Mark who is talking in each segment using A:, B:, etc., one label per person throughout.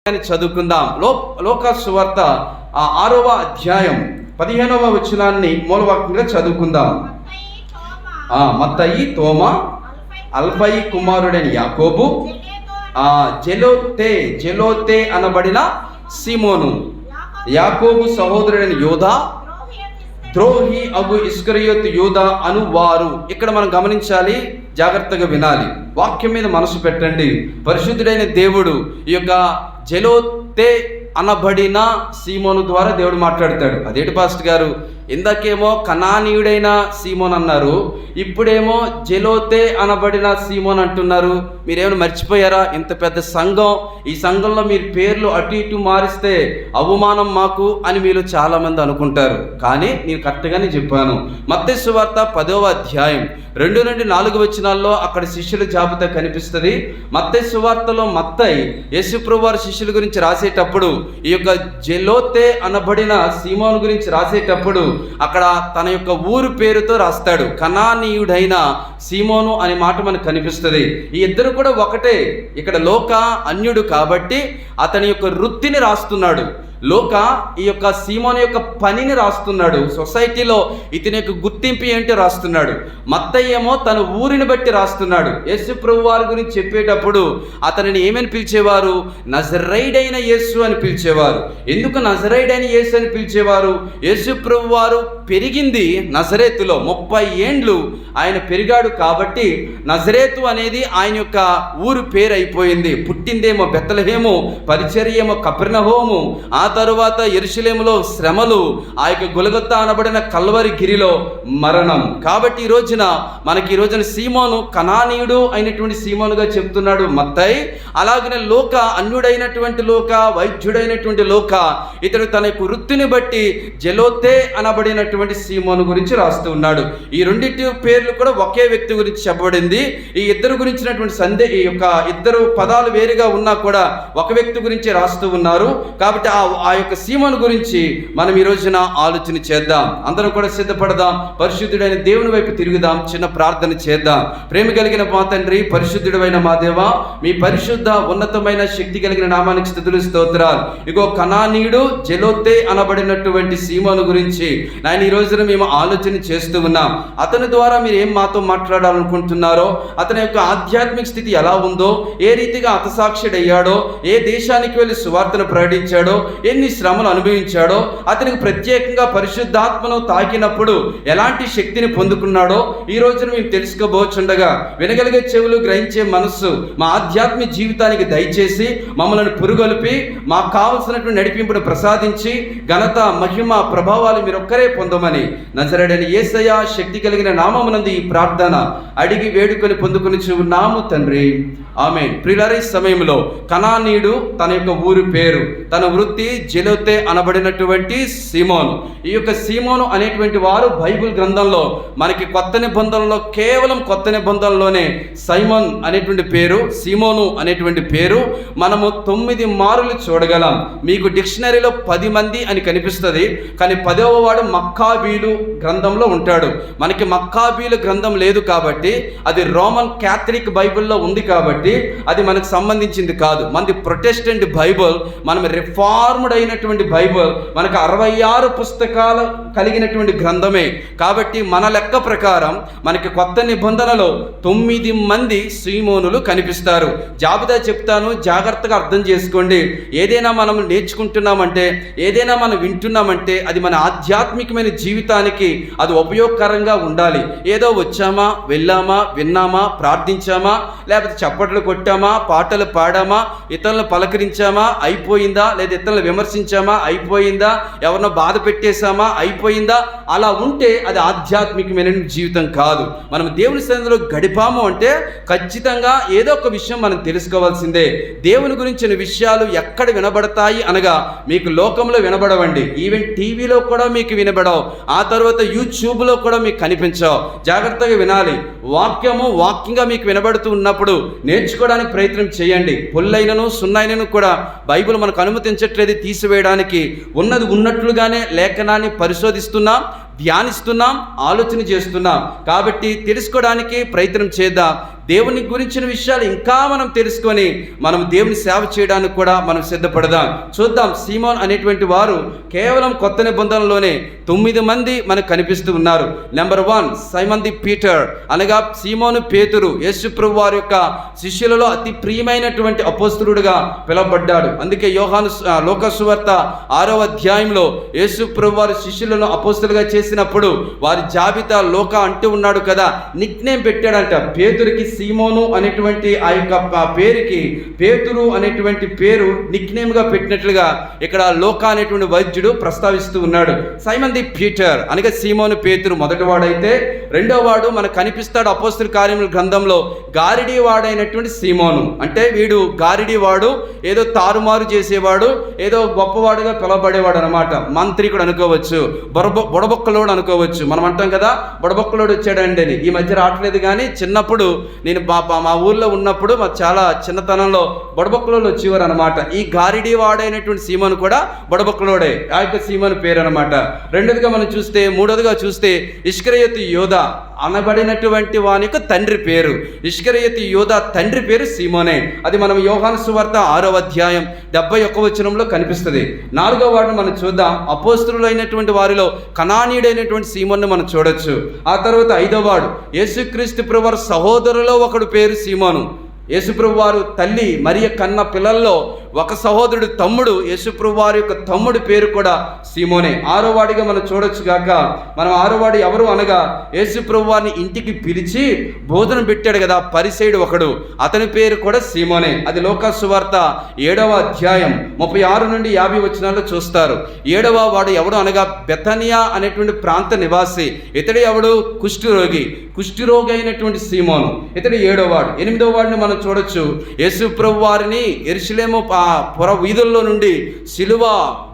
A: చదువుకుందాం. లోకా సువార్త 6వ అధ్యాయం 15వ వచనాన్ని మూలవాక్యంగా చదువుకుందాం. మత్తయి, తోమా, అల్ఫయి కుమారుడైన యాకోబు, జెలోతే అనబడిన సీమోను, యాకోబు సహోదరుడైన యోధా, ద్రోహి అగు ఇస్కరియోతు యూదా అను వారు. ఇక్కడ మనం గమనించాలి, జాగ్రత్తగా వినాలి, వాక్యం మీద మనసు పెట్టండి. పరిశుద్ధుడైన దేవుడు ఈ యొక్క జెలోతే అనబడిన సీమోను ద్వారా దేవుడు మాట్లాడతాడు. అదేంటి పాస్టర్ గారు, ఇందాకేమో కనానీయుడైన సీమోన్ అన్నారు, ఇప్పుడేమో జెలోతే అనబడిన సీమోన్ అంటున్నారు. మీరేమైనా మర్చిపోయారా? ఇంత పెద్ద సంఘం, ఈ సంఘంలో మీరు పేర్లు అటు ఇటు మారిస్తే అవమానం మాకు అని మీరు చాలామంది అనుకుంటారు. కానీ నేను కరెక్ట్గానే చెప్పాను. మత్తయి సువార్త 10వ అధ్యాయం 2 నుండి 4 వచనాల్లో అక్కడ శిష్యుల జాబితా కనిపిస్తుంది. మత్తయి సువార్తలో మత్తయి యేసుప్రభువు వారి శిష్యుల గురించి రాసేటప్పుడు ఈ యొక్క జెలోతే అనబడిన సీమోను గురించి రాసేటప్పుడు అక్కడ తన యొక్క ఊరు పేరుతో రాస్తాడు. కనానీయుడైన సీమోను అనే మాట మనకు కనిపిస్తుంది. ఈ ఇద్దరు కూడా ఒకటే. ఇక్కడ లోక అన్యుడు కాబట్టి అతని యొక్క వృత్తిని రాస్తున్నాడు. లోక ఈ యొక్క సీమోను యొక్క పనిని రాస్తున్నాడు. సొసైటీలో ఇతని యొక్క గుర్తింపు ఏంటో రాస్తున్నాడు. మత్తయి ఏమో తన ఊరిని బట్టి రాస్తున్నాడు. యేసు ప్రభు వారి గురించి చెప్పేటప్పుడు అతనిని ఏమని పిలిచేవారు? నజరైడైన యేసు అని పిలిచేవారు. ఎందుకు నజరైడైన యేసు అని పిలిచేవారు? యేసు ప్రభు వారు పెరిగింది నజరేతులో, 30 ఏండ్లు ఆయన పెరిగాడు కాబట్టి నజరేతు అనేది ఆయన యొక్క ఊరు పేరు అయిపోయింది. పుట్టిందేమో బెత్లెహేము, పరిచర్యేమో కపెర్నహూము, ఆ తరువాత యెరూషలేములో శ్రమలు, ఆ యొక్క గొలగొతా అనబడిన కల్వరి గిరిలో మరణం. కాబట్టి ఈ రోజున సీమోను కనానీయుడు అయినటువంటి సీమోనుగా చెప్తున్నాడు మత్తయి. అలాగనే లోక అన్యుడైనటువంటి లోక, వైద్యుడైనటువంటి లోక, ఇతడు తన యొక్క వృత్తిని బట్టి జెలోతే అనబడినటువంటి సీమోను గురించి రాస్తూ ఉన్నాడు. ఈ రెండింటి పేర్లు కూడా ఒకే వ్యక్తి గురించి చెప్పబడింది. ఈ ఇద్దరు గురించినటువంటి ఈ యొక్క ఇద్దరు పదాలు వేరుగా ఉన్నా కూడా ఒక వ్యక్తి గురించి రాస్తూ ఉన్నారు. కాబట్టి ఆ యొక్క సీమోను గురించి మనం ఈ రోజున ఆలోచన చేద్దాం. అందరం కూడా సిద్ధపడదాం, పరిశుద్ధుడైన దేవుని వైపు తిరుగుదాం, చిన్న ప్రార్థన చేద్దాం. ప్రేమ కలిగిన మా తండ్రి, పరిశుద్ధుడైన మా దేవా, మీ పరిశుద్ధ ఉన్నతమైన శక్తి కలిగిన నామానికి స్తుతులు స్తోత్రాలు. ఇగో కనానీయుడు జెలోతే అనబడినటువంటి సీమోను గురించి నాయన ఈ రోజున మేము ఆలోచన చేస్తూ ఉన్నాం. అతని ద్వారా మీరు ఏం మాతో మాట్లాడాలనుకుంటున్నారో, అతని యొక్క ఆధ్యాత్మిక స్థితి ఎలా ఉందో, ఏ రీతిగా హతసాక్షుడయ్యాడో, ఏ దేశానికి వెళ్ళి సువార్తను ప్రకటించాడో, ఎన్ని శ్రమలు అనుభవించాడో, అతనికి ప్రత్యేకంగా పరిశుద్ధాత్మను తాకినప్పుడు ఎలాంటి శక్తిని పొందుకున్నాడో ఈ రోజున మేము తెలుసుకోబోచుండగా వినగలిగే చెవులు, గ్రహించే మనస్సు మా ఆధ్యాత్మిక జీవితానికి దయచేసి మమ్మల్ని పురుగొల్పి మాకు కావలసినటువంటి నడిపింపును ప్రసాదించి ఘనత, మహిమ, ప్రభావాలు మీరు ఒక్కరే పొందమని నజరేయుడైన యేసయ్య శక్తి కలిగిన నామమునందు ఈ ప్రార్థన అడిగి వేడుకొని పొందుకొని ఉన్నాము తండ్రి, ఆమేన్. ప్రియులారా, ఈ సమయంలో కనానీయుడు తన యొక్క ఊరు పేరు, తన వృత్తి జెలోతే అనబడినటువంటి సీమోను. ఈ యొక్క సీమోను అనేటువంటి వారు బైబిల్ గ్రంథంలో మనకి కొత్త నిబంధనలో, కేవలం కొత్త నిబంధనలోనే సైమోన్ అనేటువంటి పేరు, సీమోను అనేటువంటి పేరు మనము 9 మారులు చూడగలం. మీకు డిక్షనరీలో 10 మంది అని కనిపిస్తుంది, కానీ 10వ వాడు మక్కాబీలు గ్రంథంలో ఉంటాడు. మనకి మక్కాబీలు గ్రంథం లేదు కాబట్టి, అది రోమన్ క్యాథలిక్ బైబిల్లో ఉంది కాబట్టి అది మనకు సంబంధించింది కాదు. మనది ప్రొటెస్టెంట్ బైబిల్, మనం రిఫార్మ్డ్ అయినటువంటి బైబిల్, మనకు 66 పుస్తకాలు కలిగినటువంటి గ్రంథమే. కాబట్టి మన లెక్క ప్రకారం మనకి కొత్త నిబంధనలో 9 మంది సీమోనులు కనిపిస్తారు. జాబితా చెప్తాను, జాగ్రత్తగా అర్థం చేసుకోండి. ఏదైనా మనం నేర్చుకుంటున్నామంటే, ఏదైనా మనం వింటున్నామంటే అది మన ఆధ్యాత్మికమైన జీవితానికి అది ఉపయోగకరంగా ఉండాలి. ఏదో వచ్చామా, వెళ్ళామా, విన్నామా, ప్రార్థించామా, లేకపోతే చప్పట్లు కొట్టామా, పాటలు పాడామా, ఇతరులను పలకరించామా, అయిపోయిందా? లేదా ఇతరులను విమర్శించామా, అయిపోయిందా? ఎవరినో బాధ పెట్టేశామా, అయిపోయిందా? అలా ఉంటే అది ఆధ్యాత్మికమైన జీవితం కాదు. మనం దేవుని సన్నిధిలో గడిపాము అంటే ఖచ్చితంగా ఏదో ఒక విషయం మనం తెలుసుకోవాల్సిందే. దేవుని గురించిన విషయాలు ఎక్కడ వినబడతాయి అనగా, మీకు లోకంలో వినబడవండి, ఈవెన్ టీవీలో కూడా మీకు వినబడవు, ఆ తర్వాత యూట్యూబ్లో కూడా మీకు కనిపించవు. జాగ్రత్తగా వినాలి. వాక్యంగా మీకు వినబడుతూ ఉన్నప్పుడు నేర్చుకోవడానికి ప్రయత్నం చేయండి. పొల్లైనను సున్నైనను కూడా బైబిల్ మనకు అనుమతించట్లేదు తీసివేయడానికి. ఉన్నది ఉన్నట్లుగానే లేఖనాన్ని పరిశోధిస్తున్నాం, ధ్యానిస్తున్నాం, ఆలోచన చేస్తున్నాం. కాబట్టి తెలుసుకోవడానికి ప్రయత్నం చేద్దాం. దేవుని గురించిన విషయాలు ఇంకా మనం తెలుసుకొని మనం దేవుని సేవ చేయడానికి కూడా మనం సిద్ధపడదాం. చూద్దాం, సీమోన్ అనేటువంటి వారు కేవలం కొత్త నిబంధనలోనే 9 మంది మనకు కనిపిస్తూ ఉన్నారు. నెంబర్ 1 సైమన్ ది పీటర్, అనగా సీమోను పేతురు యేసు ప్రభు వారి యొక్క శిష్యులలో అతి ప్రియమైనటువంటి అపోస్తలుడుగా పిలువబడ్డాడు. అందుకే లోకా సువార్త 6వ అధ్యాయంలో యేసు ప్రభు వారి శిష్యులను అపోస్తలుగా చేసినప్పుడు వారి జాబితా లోక అంటూ ఉన్నాడు కదా, నిక్ నేమ్ పెట్టాడంట. పేతురికి సీమోను అనేటువంటి ఆ యొక్క పేరుకి పేతురు అనేటువంటి పేరు నిక్ నేమ్ గా పెట్టినట్లుగా ఇక్కడ లోక అనేటువంటి వైద్యుడు ప్రస్తావిస్తూ ఉన్నాడు. సైమన్ ది పీటర్ అనగా సీమోను పేతురు మొదటి వాడైతే, రెండో వాడు మనకు కనిపిస్తాడు అపోస్తల కార్యముల గ్రంథంలో గారిడి వాడైనటువంటి సీమోను. అంటే వీడు గారిడి వాడు, ఏదో తారుమారు చేసేవాడు, ఏదో గొప్పవాడుగా పిలవబడేవాడు అనమాట. మంత్రికుడు అనుకోవచ్చు, బుడబొక్కలోడు అనుకోవచ్చు. మనం అంటాం కదా బుడబొక్కలోడు వచ్చాడండి అని. ఈ మధ్య రావట్లేదు కానీ చిన్నప్పుడు నేను మా ఊర్లో ఉన్నప్పుడు మా చాలా చిన్నతనంలో బుడబొక్కలోడు వచ్చేవారు అనమాట. ఈ గారిడి వాడైనటువంటి సీమోను కూడా బుడబొక్కలోడే, ఆ యొక్క సీమోను పేరు అనమాట. మూడోదిగా చూస్తే ఇస్కరియోతు యోధా అనబడినటువంటి వాని యొక్క తండ్రి పేరు. ఇస్కరియోతు యోధా తండ్రి పేరు సీమోనే. అది మనం యోహాను సువార్త 6వ అధ్యాయం 71వ వచనంలో కనిపిస్తుంది. 4వ వాడిని మనం చూద్దాం. అపోస్తలులైనటువంటి వారిలో కనానీయుడైనటువంటి సీమోన్ను మనం చూడొచ్చు. ఆ తర్వాత 5వ వాడు యేసుక్రీస్తు ప్రభువారి సహోదరులో ఒకడు పేరు సీమోను. యేసుప్రభు వారు తల్లి మరియ కన్న పిల్లల్లో ఒక సహోదరుడు తమ్ముడు, యేసుప్రభు వారి యొక్క తమ్ముడి పేరు కూడా సీమోనే. 6వ వాడిగా మనం చూడొచ్చు గాక. మనం 6వ వాడు ఎవరు అనగా యేసుప్రభు వారిని ఇంటికి పిలిచి భోజనం పెట్టాడు కదా పరిసయ్యుడు ఒకడు, అతని పేరు కూడా సీమోనే. అది లోకా సువార్త 7వ అధ్యాయం 36 నుండి 50 వచనాల్లో చూస్తారు. 7వ వాడు ఎవడు అనగా బెతనియా అనేటువంటి ప్రాంత నివాసి. ఇతడు ఎవడు? కుష్ఠరోగి అయినటువంటి సీమోను. ఇతడు 7వ వాడు. 8వ వాడిని మనం చూడొచ్చు. యేసు ప్రభు వారిని యెరూషలేము పుర వీధుల్లో నుండి సిలువ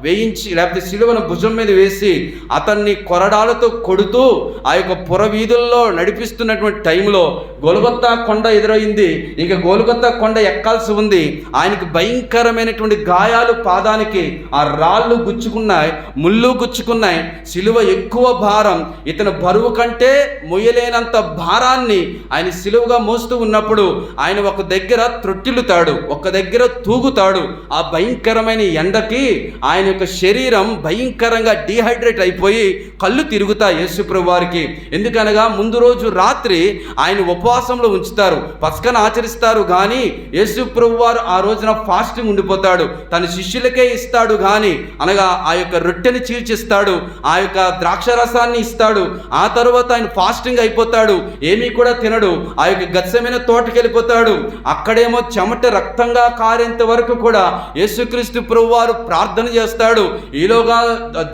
A: వేయించి, లేకపోతే సిలువను భుజం మీద వేసి అతన్ని కొరడాలతో కొడుతూ ఆ యొక్క పుర వీధుల్లో నడిపిస్తున్నటువంటి టైంలో గొల్గొతా కొండ ఎదురైంది. ఇంకా గొల్గొతా కొండ ఎక్కాల్సి ఉంది. ఆయనకి భయంకరమైనటువంటి గాయాలు పాదానికి, ఆ రాళ్ళు గుచ్చుకున్నాయి, ముళ్ళు గుచ్చుకున్నాయి. సిలువ ఎక్కువ భారం, ఇతను బరువు కంటే మొయ్యలేనంత భారాన్ని ఆయన సిలువగా మోస్తూ ఉన్నప్పుడు ఆయన ఒక దగ్గర త్రొట్టిల్లుతాడు, ఒక దగ్గర తూగుతాడు. ఆ భయంకరమైన ఎండకి ఆయన యొక్క శరీరం భయంకరంగా డీహైడ్రేట్ అయిపోయి కళ్ళు తిరుగుతాయి యేసు ప్రభు వారికి. ఎందుకనగా ముందు రోజు రాత్రి ఆయన ఉపవాసంలో ఉంచుతారు, పస్కను ఆచరిస్తారు. కానీ యేసు ప్రభు వారు ఆ రోజున ఫాస్టింగ్ ఉండిపోతాడు. తన శిష్యులకే ఇస్తాడు కానీ, అనగా ఆ యొక్క రొట్టెని చీల్చిస్తాడు, ఆ యొక్క ద్రాక్షరసాన్ని ఇస్తాడు. ఆ తర్వాత ఆయన ఫాస్టింగ్ అయిపోతాడు, ఏమీ కూడా తినడు. ఆ యొక్క గత్సెమనే తోటకి వెళ్ళిపోతాడు. అక్కడేమో చెమట రక్తంగా కారేంత వరకు కూడా యేసుక్రీస్తు ప్రభువారు ప్రార్థన చేస్తాడు. ఈలోగా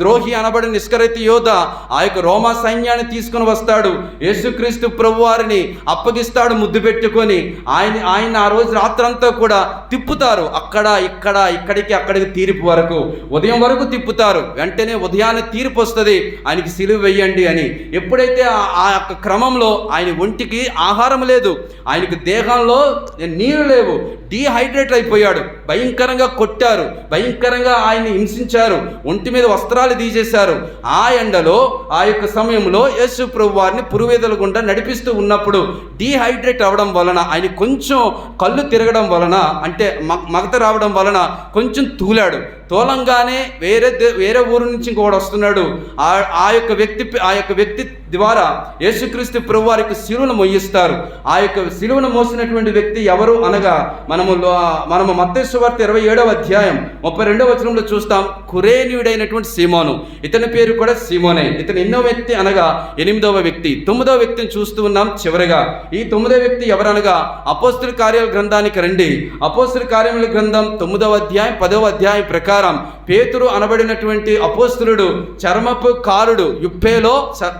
A: ద్రోహి అనబడిన ఇస్కరియోతు యోధా ఆ యొక్క రోమా సైన్యాన్ని తీసుకుని వస్తాడు. యేసుక్రీస్తు ప్రభువారిని అప్పగిస్తాడు ముద్దు పెట్టుకొని. ఆయన ఆ రోజు రాత్రంతా కూడా తిప్పుతారు, ఇక్కడికి అక్కడికి తీర్పు వరకు, ఉదయం వరకు తిప్పుతారు. వెంటనే ఉదయాన్నే తీర్పు వస్తుంది, ఆయనకి సిలువ వెయ్యండి అని. ఎప్పుడైతే ఆ యొక్క క్రమంలో ఆయన ఒంటికి ఆహారం లేదు, ఆయనకు దేహంలో నీరు లేవు, డీహైడ్రేట్ అయిపోయాడు. భయంకరంగా కొట్టారు, భయంకరంగా ఆయన్ని హింసించారు, ఒంటి మీద వస్త్రాలు తీసేశారు. ఆ ఎండలో ఆ యొక్క సమయంలో యేసు ప్రభు వారిని పురువేదల గుండా నడిపిస్తూ ఉన్నప్పుడు డీహైడ్రేట్ అవ్వడం వలన, ఆయన కొంచెం కళ్ళు తిరగడం వలన, అంటే మగత రావడం వలన కొంచెం తూలాడు. తోలంగానే వేరే ఊరు నుంచి ఇంకోటి వస్తున్నాడు. ఆ యొక్క వ్యక్తి ద్వారా యేసుక్రీస్తు ప్రభు వారి యొక్క శిలువను మోయిస్తారు. ఆ యొక్క శిలువను మోసినటువంటి వ్యక్తి ఎవరు అనగా మనము మత్తయి సువార్త 27వ అధ్యాయం 32వ వచనంలో చూస్తాం. కురేనీయుడైనటువంటి సీమోను, ఇతని పేరు కూడా సీమోనే. ఇతను ఎన్నో వ్యక్తి అనగా 8వ వ్యక్తి. 9వ వ్యక్తిని చూస్తూ ఉన్నాం చివరిగా. ఈ 9వ వ్యక్తి ఎవరనగా అపోస్తల కార్యాల గ్రంథానికి రండి. అపోస్తల కార్యముల గ్రంథం 9వ అధ్యాయం 10వ అధ్యాయం ప్రకారం పేతురు అనబడినటువంటి అపోస్తలుడు చర్మపు కారుడు యుప్పేలో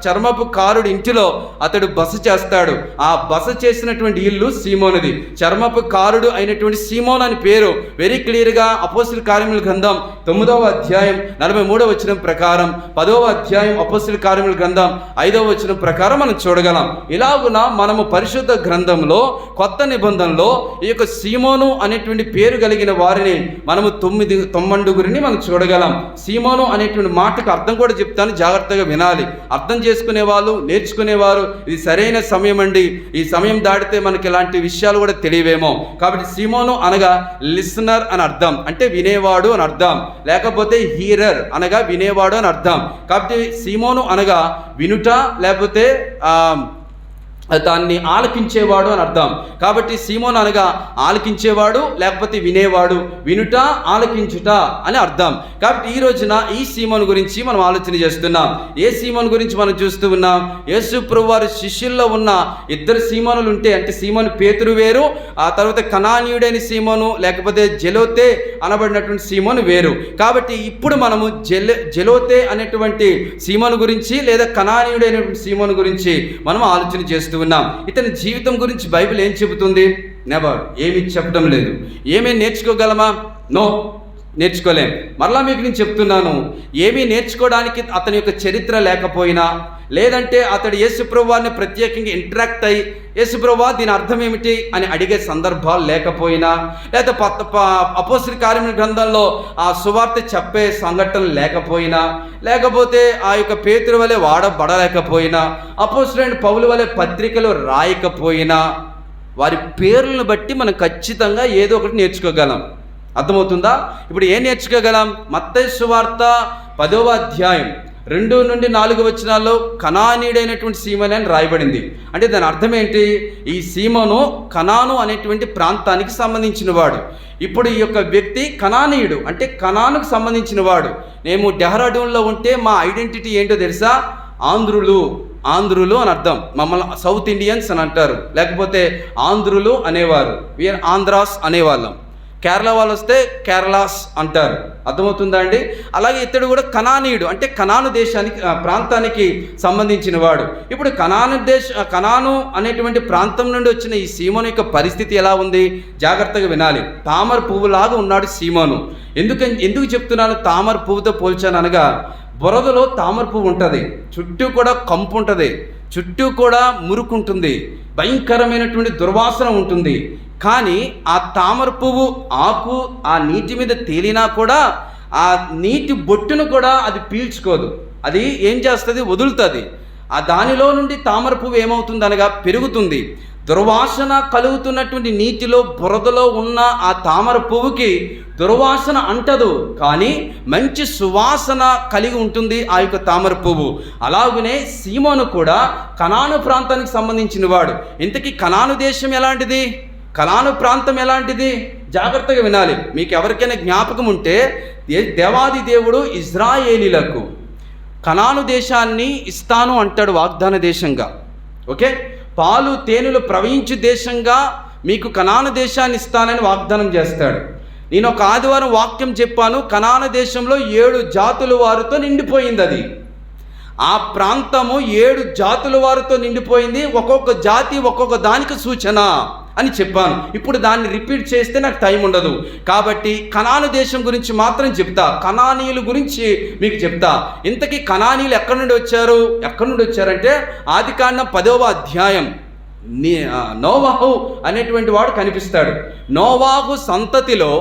A: చర్మపు కారుడు ఇంటిలో అతడు బస చేస్తాడు. ఆ బస చేసినటువంటి ఇల్లు సీమోనుది. చర్మపు కారుడు అయినటువంటి సీమోన్ అని పేరు వెరీ క్లియర్గా అపోస్తల కార్యముల గ్రంథం 9వ అధ్యాయం 43వ వచనం ప్రకారం, 10వ అధ్యాయం అపొస్తలుల కార్యముల గ్రంథం 5వ వచనం ప్రకారం మనం చూడగలం. ఇలాగున మనము పరిశుద్ధ గ్రంథంలో కొత్త నిబంధనలో ఈ యొక్క సీమోను అనేటువంటి పేరు కలిగిన వారిని మనము 9 మనం చూడగలం. సీమోను అనేటువంటి మాటకు అర్థం కూడా చెప్తాను, జాగ్రత్తగా వినాలి. అర్థం చేసుకునే వాళ్ళు, నేర్చుకునేవారు ఇది సరైన సమయం అండి. ఈ సమయం దాటితే మనకి ఇలాంటి విషయాలు కూడా తెలియవేమో. కాబట్టి సీమోను అనగా లిసనర్ అని అర్థం, అంటే వినేవాడు అని అర్థం. లేకపోతే హీరర్ అనగా వినేవాడు అని అర్థం. కాబట్టి సీమోను అనగా వినుట, లేకపోతే దాన్ని ఆలకించేవాడు అని అర్థం. కాబట్టి సీమోను అనగా ఆలకించేవాడు, లేకపోతే వినేవాడు, వినుట, ఆలకించుట అని అర్థం. కాబట్టి ఈ రోజున ఈ సీమోను గురించి మనం ఆలోచన చేస్తున్నాం. ఏ సీమోను గురించి మనం చూస్తూ ఉన్నాం? యేసు ప్రభువు వారి శిష్యుల్లో ఉన్న 2 సీమోనులు ఉంటే, అంటే సీమోను పేతురు వేరు, ఆ తర్వాత కనానీయుడైన సీమోను, లేకపోతే జెలోతే అనబడినటువంటి సీమోను వేరు. కాబట్టి ఇప్పుడు మనము జెలోతే అనేటువంటి సీమోను గురించి, లేదా కనానీయుడైనటువంటి సీమోను గురించి మనం ఆలోచన చేస్తున్నాం. ఇతని జీవితం గురించి బైబిల్ ఏం చెబుతుంది? నెవర్, ఏమీ చెప్పడం లేదు. ఏమేమి నేర్చుకోగలమా? నో, నేర్చుకోలేం. మరలా మీకు నేను చెప్తున్నాను, ఏమీ నేర్చుకోవడానికి అతని యొక్క చరిత్ర లేకపోయినా, లేదంటే అతడు యేసుప్రభువు వారిని ప్రత్యేకంగా ఇంటరాక్ట్ అయ్యి యేసుప్రభువా దీని అర్థం ఏమిటి అని అడిగే సందర్భాలు లేకపోయినా, లేదా అపోస్తలుల కార్యముల గ్రంథంలో ఆ సువార్త చెప్పే సంఘటనలు లేకపోయినా, లేకపోతే ఆ యొక్క పేతురు వలె వాడబడలేకపోయినా, అపోస్తలుడైన పౌలు వలె పత్రికలు రాయకపోయినా, వారి పేర్లను బట్టి మనం ఖచ్చితంగా ఏదో ఒకటి నేర్చుకోగలం. అర్థమవుతుందా? ఇప్పుడు ఏం నేర్చుకోగలం? మత్తయి సువార్త 10వ అధ్యాయం 2 నుండి 4 వచనాల్లో కనానీయుడైనటువంటి సీమోను అని రాయబడింది. అంటే దాని అర్థం ఏంటి? ఈ సీమోను కనాను అనేటువంటి ప్రాంతానికి సంబంధించిన వాడు. ఇప్పుడు ఈ యొక్క వ్యక్తి కనానీయుడు, అంటే కనానుకు సంబంధించిన వాడు. మేము డెహ్రాడూన్లో ఉంటే మా ఐడెంటిటీ ఏంటో తెలుసా? ఆంధ్రులు అని అర్థం. మమ్మల్ని సౌత్ ఇండియన్స్ అని అంటారు, లేకపోతే ఆంధ్రులు అనేవారు, వీఆర్ ఆంధ్రాస్ అనేవాళ్ళం. కేరళ వాళ్ళు వస్తే కేరళాస్ అంటారు. అర్థమవుతుందా అండి? అలాగే ఇతడు కూడా కనానీయుడు, అంటే కనాను దేశానికి ప్రాంతానికి సంబంధించిన వాడు. ఇప్పుడు కనాను అనేటువంటి ప్రాంతం నుండి వచ్చిన ఈ సీమోను యొక్క పరిస్థితి ఎలా ఉంది? జాగ్రత్తగా వినాలి. తామర పువ్వులాగా ఉన్నాడు సీమోను. ఎందుకు చెప్తున్నాను తామర పువ్వుతో పోల్చాను అనగా, బురదలో తామర పువ్వు ఉంటుంది, చుట్టూ కూడా కంపు ఉంటుంది, చుట్టూ కూడా మురుకుంటుంది, భయంకరమైనటువంటి దుర్వాసన ఉంటుంది. కానీ ఆ తామర పువ్వు ఆకు ఆ నీటి మీద తేలినా కూడా ఆ నీటి బొట్టును కూడా అది పీల్చుకోదు. అది ఏం చేస్తుంది? వదులుతుంది. ఆ దానిలో నుండి తామర పువ్వు ఏమవుతుంది అనగా పెరుగుతుంది. దుర్వాసన కలుగుతున్నటువంటి నీటిలో, బురదలో ఉన్న ఆ తామర పువ్వుకి దుర్వాసన అంటదు, కానీ మంచి సువాసన కలిగి ఉంటుంది ఆ యొక్క తామర పువ్వు. అలాగనే సీమోను కూడా కనాను ప్రాంతానికి సంబంధించిన వాడు. ఇంతకీ కనాను దేశం ఎలాంటిది? కనాను ప్రాంతం ఎలాంటిది? జాగ్రత్తగా వినాలి. మీకు ఎవరికైనా జ్ఞాపకం ఉంటే, దేవాది దేవుడు ఇజ్రాయేలీలకు కనాను దేశాన్ని ఇస్తాను అంటాడు వాగ్దాన దేశంగా. ఓకే, పాలు తేనెలు ప్రవహించు దేశంగా మీకు కనాను దేశాన్ని ఇస్తానని వాగ్దానం చేస్తాడు. నేను ఒక ఆదివారం వాక్యం చెప్పాను, కనాను దేశంలో 7 జాతుల వారితో నిండిపోయింది. అది ఆ ప్రాంతము 7 జాతుల వారితో నిండిపోయింది. ఒక్కొక్క జాతి ఒక్కొక్క దానికి సూచన అని చెప్పాను. ఇప్పుడు దాన్ని రిపీట్ చేస్తే నాకు టైం ఉండదు, కాబట్టి కనాను దేశం గురించి మాత్రం చెప్తా. కనానీయుల గురించి మీకు చెప్తా. ఇంతకీ కనానీయులు ఎక్కడి నుండి వచ్చారంటే, ఆదికాండం 10వ అధ్యాయం నోవాహు అనేటువంటి వాడు కనిపిస్తాడు. నోవాహు సంతతిలో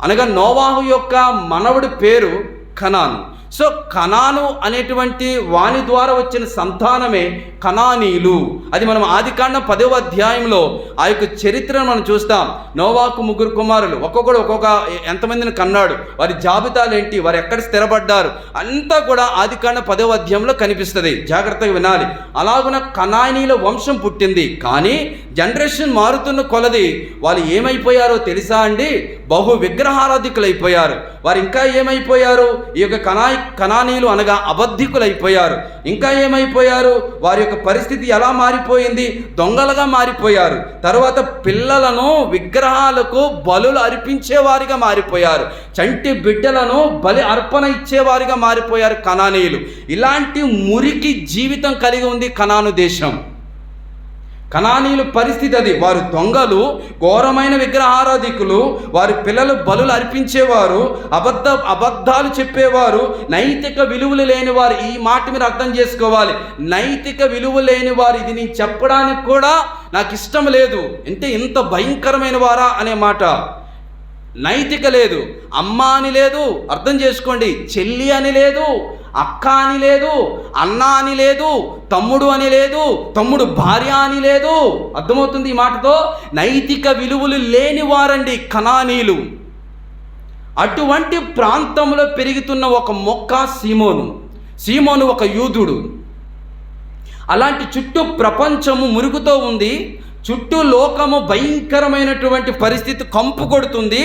A: అనగా నోవాహు యొక్క మనవడి పేరు కనాను. సో కనాను అనేటువంటి వాని ద్వారా వచ్చిన సంతానమే కనానీయులు. అది మనం ఆదికాండం 10వ అధ్యాయంలో ఆ యొక్క చరిత్రను మనం చూస్తాం. నోవాకు 3 కుమారులు, ఒక్కొక్క ఎంతమందిని కన్నాడు, వారి జాబితాలు ఏంటి, వారు ఎక్కడ స్థిరపడ్డారు, అంతా కూడా ఆదికాండం 10వ అధ్యాయంలో కనిపిస్తుంది. జాగ్రత్తగా వినాలి. అలాగున కనానీయుల వంశం పుట్టింది. కానీ జనరేషన్ మారుతున్న కొలది వాళ్ళు ఏమైపోయారో తెలుసా అండి? బహు విగ్రహారాధికులు అయిపోయారు. వారు ఇంకా ఏమైపోయారు? ఈ యొక్క కనానీయులు అనగా అబద్ధికులైపోయారు. ఇంకా ఏమైపోయారు? వారి యొక్క పరిస్థితి ఎలా మారిపోయింది? దొంగలుగా మారిపోయారు. తర్వాత పిల్లలను విగ్రహాలకు బలులు అర్పించేవారిగా మారిపోయారు. చంటి బిడ్డలను బలి అర్పణ ఇచ్చేవారిగా మారిపోయారు కనానీయులు. ఇలాంటి మురికి జీవితం కలిగి ఉంది కనాను దేశం. కనానీయుల పరిస్థితి అది. వారు దొంగలు, ఘోరమైన విగ్రహారాధికులు, వారి పిల్లలు బలులు అర్పించేవారు, అబద్ధాలు చెప్పేవారు, నైతిక విలువలు లేని వారు. ఈ మాట మీరు అర్థం చేసుకోవాలి. నైతిక విలువ లేని వారు. ఇది నేను చెప్పడానికి కూడా నాకు ఇష్టం లేదు. అంటే ఇంత భయంకరమైన వారా అనే మాట. నైతిక లేదు, అమ్మ అని లేదు, అర్థం చేసుకోండి, చెల్లి అని లేదు, అక్క అని లేదు, అన్న అని లేదు, తమ్ముడు అని లేదు, తమ్ముడు భార్య అని లేదు. అర్థమవుతుంది ఈ మాటతో? నైతిక విలువలు లేని వారండి కనానీయులు. అటువంటి ప్రాంతంలో పెరుగుతున్న ఒక మొక్క సీమోను. సీమోను ఒక యూదుడు. అలాంటి చుట్టూ ప్రపంచము మురుగుతో ఉంది, చుట్టూ లోకము భయంకరమైనటువంటి పరిస్థితి కంపు కొడుతుంది.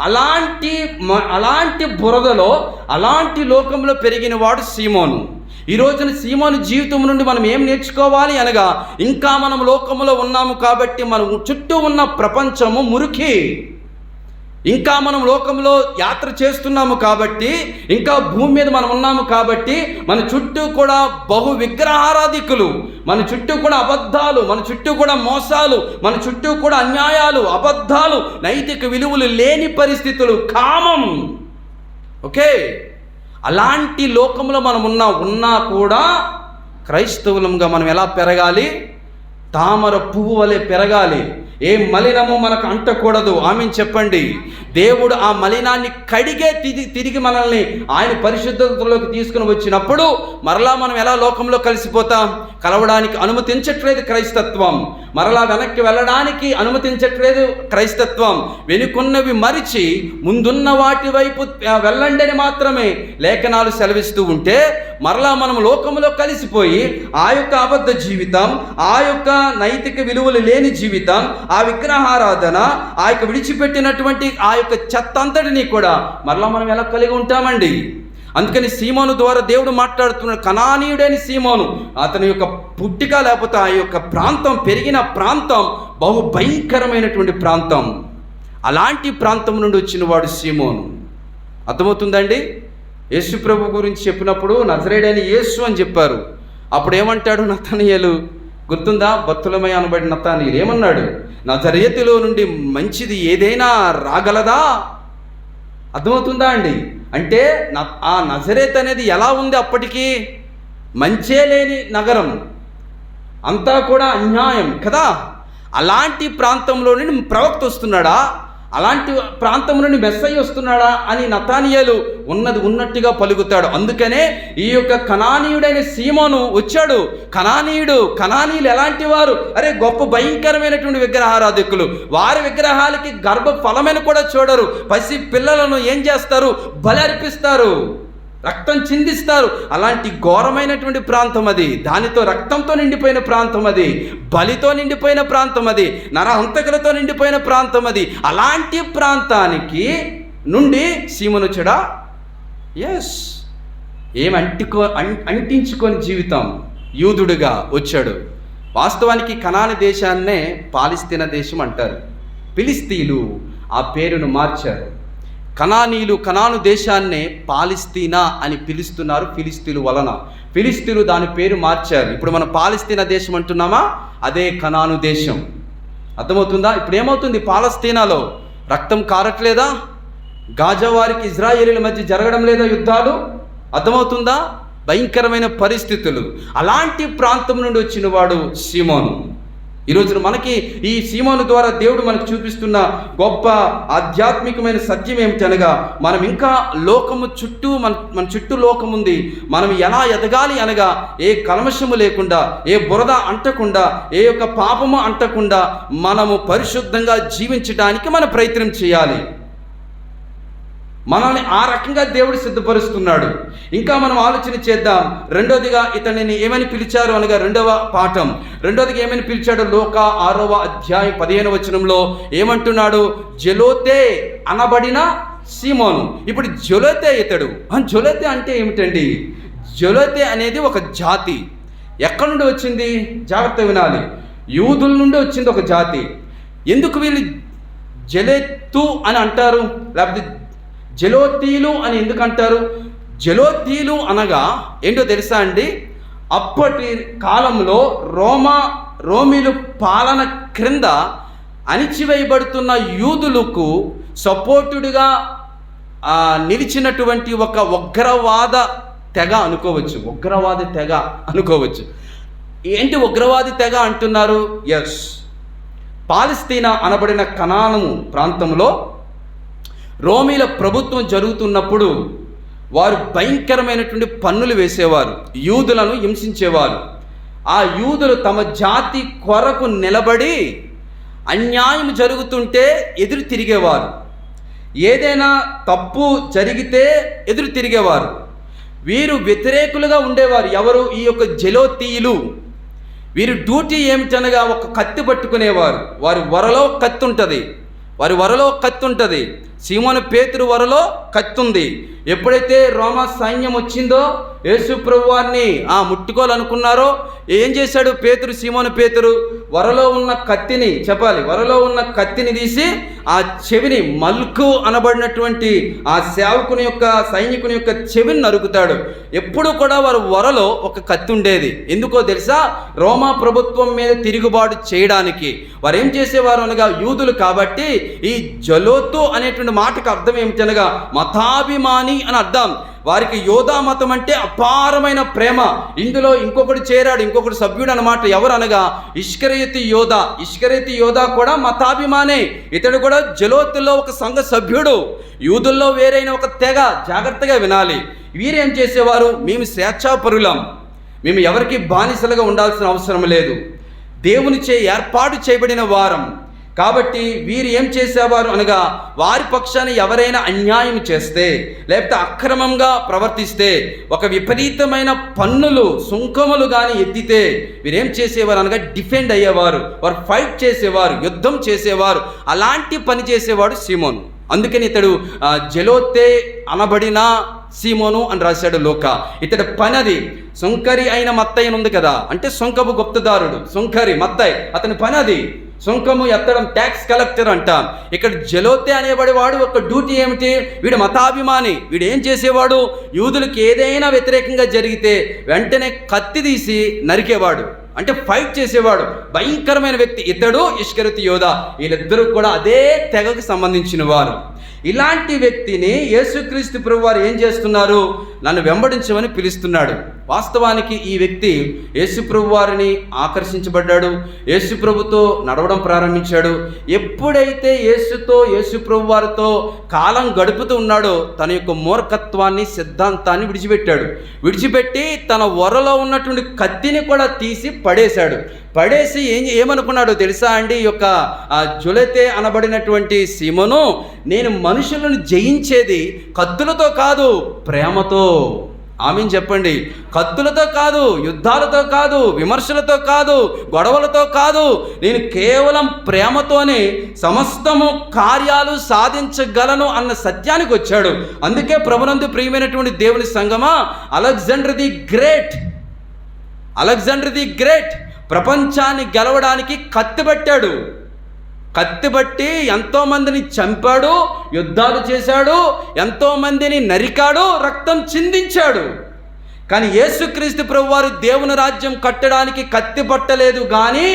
A: అలాంటి బురదలో, అలాంటి లోకంలో పెరిగిన వాడు సీమోను. ఈ రోజున సీమోను జీవితం నుండి మనం ఏం నేర్చుకోవాలి అనగా, ఇంకా మనం లోకంలో ఉన్నాము కాబట్టి మనం చుట్టూ ఉన్న ప్రపంచము మురికి. ఇంకా మనం లోకంలో యాత్ర చేస్తున్నాము కాబట్టి, ఇంకా భూమి మీద మనం ఉన్నాము కాబట్టి, మన చుట్టూ కూడా బహు విగ్రహారాధికులు, మన చుట్టూ కూడా అబద్ధాలు, మన చుట్టూ కూడా మోసాలు, మన చుట్టూ కూడా అన్యాయాలు, అబద్ధాలు, నైతిక విలువలు లేని పరిస్థితులు, కామం. ఓకే, అలాంటి లోకంలో మనం ఉన్నా కూడా క్రైస్తవులంగా మనం ఎలా పెరగాలి? తామర పువ్వు వలె పెరగాలి. ఏ మలినము మనకు అంటకూడదు. ఆమెను చెప్పండి. దేవుడు ఆ మలినాన్ని కడిగే తిరిగి మనల్ని ఆయన పరిశుద్ధతలోకి తీసుకుని వచ్చినప్పుడు మరలా మనం ఎలా లోకంలో కలిసిపోతాం? కలవడానికి అనుమతించట్లేదు క్రైస్తత్వం. మరలా వెనక్కి వెళ్ళడానికి అనుమతించట్లేదు క్రైస్తత్వం. వెనుకున్నవి మరిచి ముందున్న వాటి వైపు వెళ్ళండి అని మాత్రమే లేఖనాలు సెలవిస్తూ ఉంటే, మరలా మనం లోకంలో కలిసిపోయి ఆ యొక్క అబద్ధ జీవితం, ఆ యొక్క నైతిక విలువలు లేని జీవితం, ఆ విగ్రహారాధన, ఆ యొక్క విడిచిపెట్టినటువంటి ఆ యొక్క చెత్త అంతటినీ కూడా మరలా మనం ఎలా కలిగి ఉంటామండి? అందుకని సీమోను ద్వారా దేవుడు మాట్లాడుతున్నాడు. కనానీయుడైన సీమోను, అతని యొక్క పుట్టిక లేకపోతే ఆ యొక్క ప్రాంతం, పెరిగిన ప్రాంతం బహు భయంకరమైనటువంటి ప్రాంతం. అలాంటి ప్రాంతం నుండి వచ్చిన వాడు సీమోను. అర్థమవుతుందండి? యేసు ప్రభు గురించి చెప్పినప్పుడు నజరేయుడైన యేసు అని చెప్పారు. అప్పుడు ఏమంటాడు నతనయేలు? గుర్తుందా? బత్తులమయ అనబడిన నతనయేలు ఏమన్నాడు? నజరేతులో నుండి మంచిది ఏదైనా రాగలదా? అర్థమవుతుందా అండి? అంటే ఆ నజరేత్ అనేది ఎలా ఉంది? అప్పటికీ మంచే లేని నగరం, అంతా కూడా అన్యాయం కదా. అలాంటి ప్రాంతంలో నుండి ప్రవక్త వస్తున్నాడా? అలాంటి ప్రాంతం నుండి మెస్సయ్య వస్తున్నాడా అని నతానియేలు ఉన్నది ఉన్నట్టుగా పలుకుతాడు. అందుకనే ఈ యొక్క కనానీయుడైన సీమోను వచ్చాడు. కనానీయులు ఎలాంటి వారు? అరే, గొప్ప భయంకరమైనటువంటి విగ్రహారాధికులు. వారి విగ్రహాలకి గర్భ ఫలమైన కూడా చూడరు. పసి పిల్లలను ఏం చేస్తారు? బలి అర్పిస్తారు, రక్తం చిందిస్తారు. అలాంటి ఘోరమైనటువంటి ప్రాంతం అది. దానితో రక్తంతో నిండిపోయిన ప్రాంతం అది, బలితో నిండిపోయిన ప్రాంతం అది, నరహంతకులతో నిండిపోయిన ప్రాంతం అది. అలాంటి ప్రాంతానికి నుండి సీమోను వచ్చాడా? ఎస్, అంటించుకొని జీవితం యూదుడుగా వచ్చాడు. వాస్తవానికి కనాను దేశాన్నే పాలిస్తీనా దేశం అంటారు. ఫిలిస్తీన్లు ఆ పేరును మార్చారు. కనాను దేశాన్నే పాలిస్తీనా అని పిలుస్తున్నారు ఫిలిస్తీన్ల వలన. ఫిలిస్తీన్లు దాని పేరు మార్చారు. ఇప్పుడు మనం పాలిస్తీనా దేశం అంటున్నామా? అదే కనాను దేశం. అర్థమవుతుందా? ఇప్పుడు ఏమవుతుంది? పాలస్తీనాలో రక్తం కారట్లేదా? గాజా వారికి ఇజ్రాయేలీల మధ్య జరగడం లేదా యుద్ధాలు? అర్థమవుతుందా? భయంకరమైన పరిస్థితులు. అలాంటి ప్రాంతం నుండి వచ్చిన వాడు సీమోను. ఈరోజు మనకి ఈ సీమోను ద్వారా దేవుడు మనకు చూపిస్తున్న గొప్ప ఆధ్యాత్మికమైన సత్యం ఏమిటనగా, మనం ఇంకా లోకము చుట్టూ మన చుట్టూ లోకం ఉంది. మనం ఎలా ఎదగాలి అనగా, ఏ కల్మషము లేకుండా, ఏ బురద అంటకుండా, ఏ యొక్క పాపము అంటకుండా మనము పరిశుద్ధంగా జీవించడానికి మన ప్రయత్నం చేయాలి. మనల్ని ఆ రకంగా దేవుడు సిద్ధపరుస్తున్నాడు. ఇంకా మనం ఆలోచన చేద్దాం. రెండోదిగా ఇతనిని ఏమని పిలిచారు అనగా, రెండవ పాఠం, రెండోదిగా ఏమని పిలిచాడు? లూకా 6వ అధ్యాయం 15వ వచనంలో ఏమంటున్నాడు? జలోతే అనబడిన సీమోను. ఇప్పుడు జలోతే ఇతడు. జలోతే అంటే ఏమిటండి? జలోతే అనేది ఒక జాతి. ఎక్కడి నుండి వచ్చింది? జాగ్రత్త వినాలి. యూదుల నుండి వచ్చింది ఒక జాతి. ఎందుకు వీళ్ళు జలేతు అని అంటారు? లేకపోతే జలోతీలు అని ఎందుకు అంటారు? జలోతీలు అనగా ఏంటో తెలుసా అండి? అప్పటి కాలంలో రోమీలు పాలన క్రింద అణిచివేయబడుతున్న యూదులకు సపోర్టుడుగా నిలిచినటువంటి ఒక ఉగ్రవాద తెగ అనుకోవచ్చు. ఏంటి ఉగ్రవాది తెగ అంటున్నారు? ఎస్, పాలస్తీనా అనబడిన కనాను ప్రాంతంలో రోమీల ప్రభుత్వం జరుగుతున్నప్పుడు వారు భయంకరమైనటువంటి పన్నులు వేసేవారు, యూదులను హింసించేవారు. ఆ యూదులు తమ జాతి కొరకు నిలబడి అన్యాయం జరుగుతుంటే ఎదురు తిరిగేవారు. ఏదైనా తప్పు జరిగితే ఎదురు తిరిగేవారు. వీరు వ్యతిరేకులుగా ఉండేవారు. ఎవరు? ఈ యొక్క జెలోతీయులు. వీరి డ్యూటీ ఏమిటనగా ఒక కత్తి పట్టుకునేవారు. వారి వరలో కత్తి ఉంటుంది. సీమోను పేతురు వరలో కత్తి ఉంది. ఎప్పుడైతే రోమా సైన్యం వచ్చిందో యేసు ప్రభువారిని ముట్టుకోవాలనుకున్నారో ఏం చేశాడు సీమోను పేతురు? వరలో ఉన్న కత్తిని తీసి ఆ చెవిని, మల్కు అనబడినటువంటి ఆ సేవకుని యొక్క సైనికుని యొక్క చెవిని నరుకుతాడు. ఎప్పుడు కూడా వారి వరలో ఒక కత్తి ఉండేది. ఎందుకో తెలుసా? రోమా ప్రభుత్వం మీద తిరుగుబాటు చేయడానికి. వారు ఏం చేసేవారు అనగా, యూదులు కాబట్టి ఈ జలోతు అనేటువంటి మాటకు అర్థం ఏమిటనగా మతాభిమాని అని అర్థం. వారికి యోధా మతం అంటే అపారమైన ప్రేమ. ఇందులో ఇంకొకటి సభ్యుడు అన్నమాట. ఎవరు అనగా ఇష్కరియోతు యోధా కూడా మతాభిమానే. ఇతడు కూడా జలోతుల్లో ఒక సంఘ సభ్యుడు. యూదుల్లో వేరైన ఒక తెగ. జాగ్రత్తగా వినాలి. వీరేం చేసేవారు? మేము స్వేచ్ఛాపరులం, మేము ఎవరికి బానిసలుగా ఉండాల్సిన అవసరం లేదు, దేవునిచే ఏర్పాటు చేయబడిన వారం. కాబట్టి వీరు ఏం చేసేవారు అనగా, వారి పక్షాన ఎవరైనా అన్యాయం చేస్తే లేకపోతే అక్రమంగా ప్రవర్తిస్తే, ఒక విపరీతమైన పన్నులు సుంకములు కానీ ఎత్తితే వీరేం చేసేవారు అనగా డిఫెండ్ అయ్యేవారు. వారు ఫైట్ చేసేవారు, యుద్ధం చేసేవారు. అలాంటి పని చేసేవాడు సీమోను. అందుకని ఇతడు జెలోతే అనబడిన సీమోను అని రాశాడు లోకా. ఇతడు పని అది. సుంకరి అయిన మత్తయి ఉంది కదా, అంటే సుంకపు గుప్తదారుడు సుంకరి మత్తయి, అతని పని అది. సుంకము ఎత్తడం, ట్యాక్స్ కలెక్టర్ అంటాం. ఇక్కడ జెలోతే అనేవాడు ఒక డ్యూటీ ఏమిటి? వీడు మతాభిమాని. వీడు ఏం చేసేవాడు? యూదులకు ఏదైనా వ్యతిరేకంగా జరిగితే వెంటనే కత్తి తీసి నరికేవాడు, అంటే ఫైట్ చేసేవాడు. భయంకరమైన వ్యక్తి. ఇతడు ఇష్కరియోతు యోధా. వీళ్ళిద్దరూ కూడా అదే తెగకు సంబంధించిన వారు. ఇలాంటి వ్యక్తిని యేసుక్రీస్తు ప్రభువారు ఏం చేస్తున్నారు? నన్ను వెంబడించమని పిలుస్తున్నాడు. వాస్తవానికి ఈ వ్యక్తి యేసు ప్రభువారిని ఆకర్షించబడ్డాడు, యేసు ప్రభుతో నడవడం ప్రారంభించాడు. ఎప్పుడైతే యేసు ప్రభువారితో కాలం గడుపుతూ ఉన్నాడో తన యొక్క మూర్ఖత్వాన్ని, సిద్ధాంతాన్ని విడిచిపెట్టి తన వరలో ఉన్నటువంటి కత్తిని కూడా తీసి పడేసి ఏమనుకున్నాడో తెలుసా అండి? ఈ యొక్క జెలోతే అనబడినటువంటి సీమోను, నేను మనుషులను జయించేది కత్తులతో కాదు, ప్రేమతో. ఆమేన్ చెప్పండి. కత్తులతో కాదు, యుద్ధాలతో కాదు, విమర్శలతో కాదు, గొడవలతో కాదు, నేను కేవలం ప్రేమతోనే సమస్తము కార్యాలు సాధించగలను అన్న సత్యానికి వచ్చాడు. అందుకే ప్రభునందు ప్రియమైనటువంటి దేవుని సంగమా, అలెగ్జాండర్ ది గ్రేట్ ప్రపంచాన్ని గెలవడానికి కత్తిబట్టి ఎంతోమందిని చంపాడు, యుద్ధాలు చేశాడు, ఎంతోమందిని నరికాడు, రక్తం చిందించాడు. కానీ యేసుక్రీస్తు ప్రభువారు దేవుని రాజ్యం కట్టడానికి కత్తి పట్టలేదు, కానీ